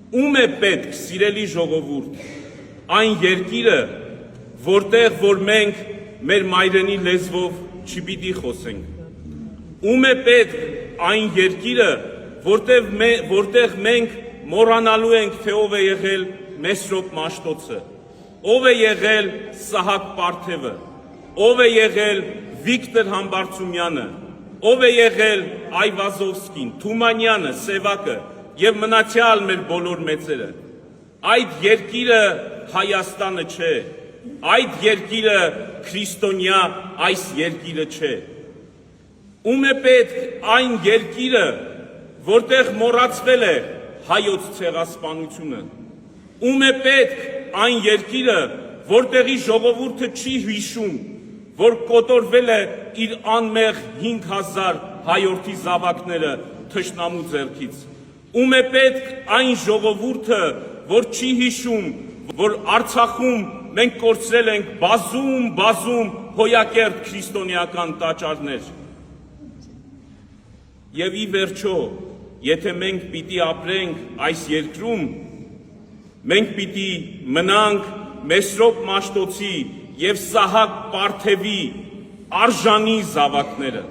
Ում է պետք, սիրելի ժողովուրդ, այն երկիրը, որտեղ որ մենք մեր մայրենի լեզվով չպիտի խոսենք։ Ում է պետք այն երկիրը, որտեղ մենք մոռանալու ենք, թե ով է եղել Մեսրոպ Մաշտոցը, ով է եղել Սահակ Պարթևը, ով է եղել Վիկտոր Համբարձումյանը, ով է եղել Այվազովսկին, Թումանյանը, Սևակը եւ մնացյալ մեր բոլոր մեծերը։ Այդ երկիրը Հայաստանը չէ, այդ երկիրը քրիստոնյա այս երկիրը չէ։ Ում է պետք այն երկիրը, որտեղ մոռացվել է հայոց ցեղասպանությունը։ Ում է պետք այն երկիրը, որտեղի ժողովուրդը չի հիշում, որ կոտորվել է իր անմեղ 5000 հայորդի զավակները թշնամու ձեռքից։ Ում է պետք այն ժողովուրդը, որ չի հիշում, որ Արցախում մենք կորցրել ենք բազում հոյակերտ քրիստոնեական տաճարներ։ Եվ ի վերջո, եթե մենք պիտի ապրենք այս երկրում, մենք պիտի մնանք Մեսրոպ Մաշտոցի և Սահակ Պարթևի արժանի զավակները։